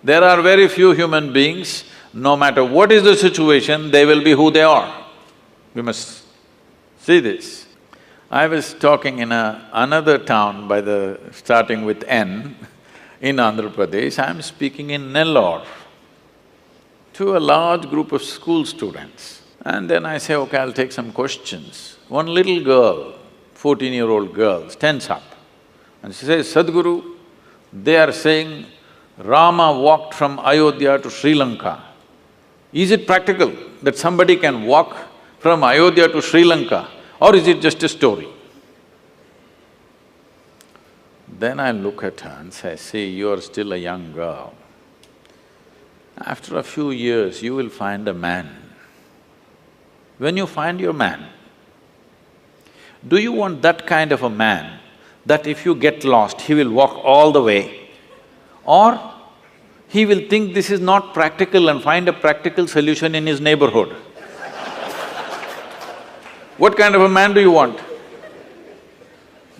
There are very few human beings, no matter what is the situation, they will be who they are. We must see this. I was talking in another town starting with N, in Andhra Pradesh. I'm speaking in Nellore to a large group of school students. And then I say, okay, I'll take some questions. One little girl, 14-year-old girl, stands up and she says, Sadhguru, they are saying Rama walked from Ayodhya to Sri Lanka. Is it practical that somebody can walk from Ayodhya to Sri Lanka, or is it just a story? Then I look at her and say, see, you're still a young girl. After a few years, you will find a man. When you find your man, do you want that kind of a man that if you get lost, he will walk all the way? Or he will think this is not practical and find a practical solution in his neighborhood? What kind of a man do you want?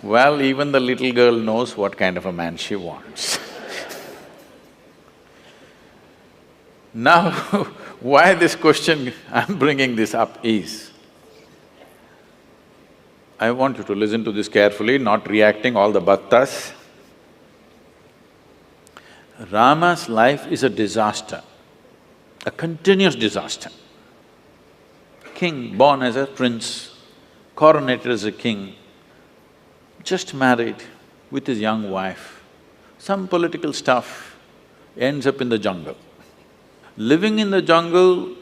Well, even the little girl knows what kind of a man she wants. Now, why this question I'm bringing this up is, I want you to listen to this carefully, not reacting all the bhaktas. Rama's life is a disaster, a continuous disaster. King born as a prince, coronated as a king, just married with his young wife, some political stuff, ends up in the jungle. Living in the jungle,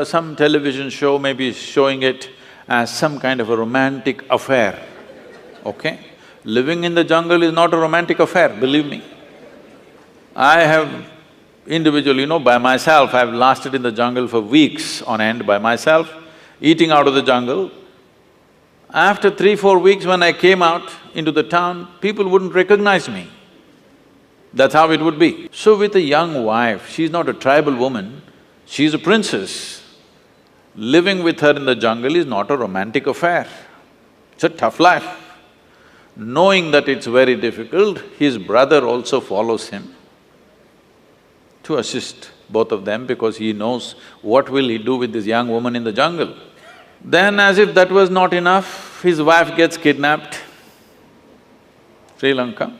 some television show may be showing it as some kind of a romantic affair, okay? Living in the jungle is not a romantic affair, believe me. I have individually, by myself, I've lasted in the jungle for weeks on end by myself, eating out of the jungle. After 3-4 weeks when I came out into the town, people wouldn't recognize me. That's how it would be. So with a young wife, she's not a tribal woman, she's a princess. Living with her in the jungle is not a romantic affair, it's a tough life. Knowing that it's very difficult, his brother also follows him to assist both of them because he knows what will he do with this young woman in the jungle. Then as if that was not enough, his wife gets kidnapped, Sri Lanka.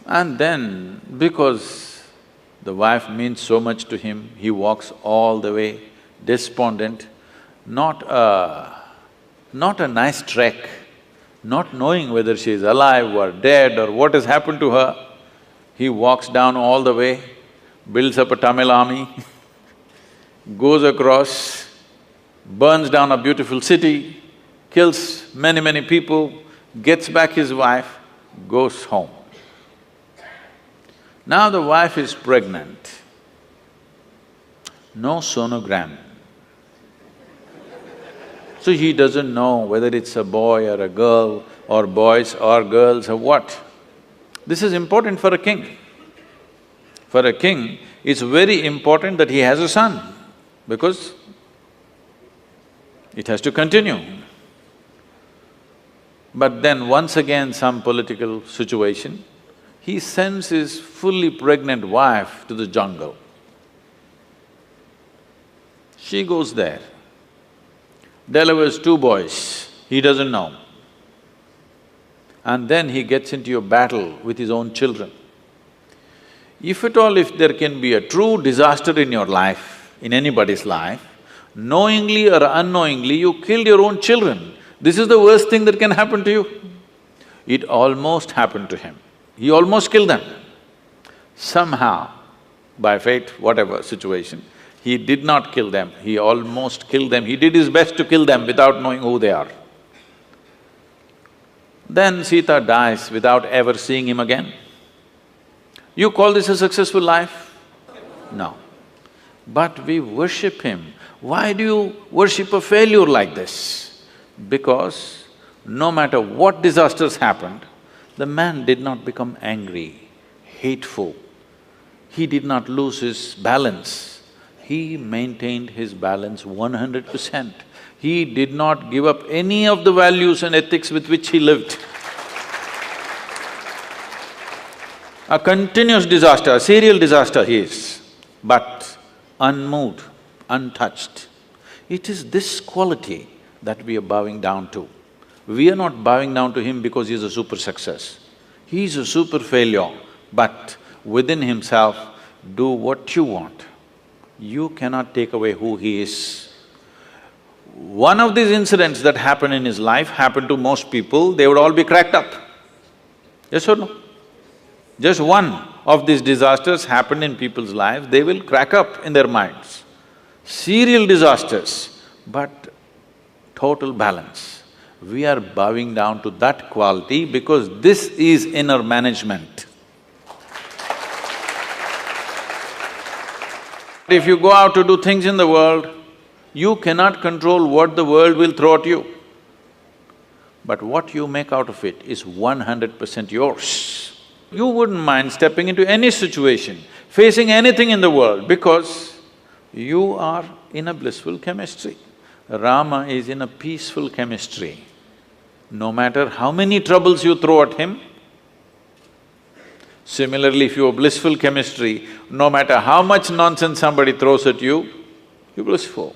And then, because the wife means so much to him, he walks all the way, despondent, not a nice trek, not knowing whether she is alive or dead or what has happened to her. He walks down all the way, builds up a Tamil army, goes across, burns down a beautiful city, kills many people, gets back his wife, goes home. Now the wife is pregnant, no sonogram. So he doesn't know whether it's a boy or a girl or boys or girls or what. This is important for a king. For a king, it's very important that he has a son because it has to continue. But then once again some political situation, he sends his fully pregnant wife to the jungle. She goes there, delivers 2 boys, he doesn't know. And then he gets into a battle with his own children. If at all, if there can be a true disaster in your life, in anybody's life, knowingly or unknowingly you killed your own children, this is the worst thing that can happen to you. It almost happened to him. He almost killed them. Somehow, by fate, whatever situation, he did not kill them, he almost killed them. He did his best to kill them without knowing who they are. Then Sita dies without ever seeing him again. You call this a successful life? No. But we worship him. Why do you worship a failure like this? Because no matter what disasters happened, the man did not become angry, hateful. He did not lose his balance. He maintained his balance 100%. He did not give up any of the values and ethics with which he lived. A continuous disaster, a serial disaster he is, but unmoved, untouched. It is this quality that we are bowing down to. We are not bowing down to him because he's a super success. He's a super failure, but within himself, do what you want. You cannot take away who he is. One of these incidents that happened in his life happened to most people, they would all be cracked up. Yes or no? Just one of these disasters happened in people's lives, they will crack up in their minds. Serial disasters, but total balance. We are bowing down to that quality because this is inner management. If you go out to do things in the world, you cannot control what the world will throw at you. But what you make out of it is 100% yours. You wouldn't mind stepping into any situation, facing anything in the world because you are in a blissful chemistry. Rama is in a peaceful chemistry. No matter how many troubles you throw at him, similarly, if you have blissful chemistry, no matter how much nonsense somebody throws at you, you're blissful.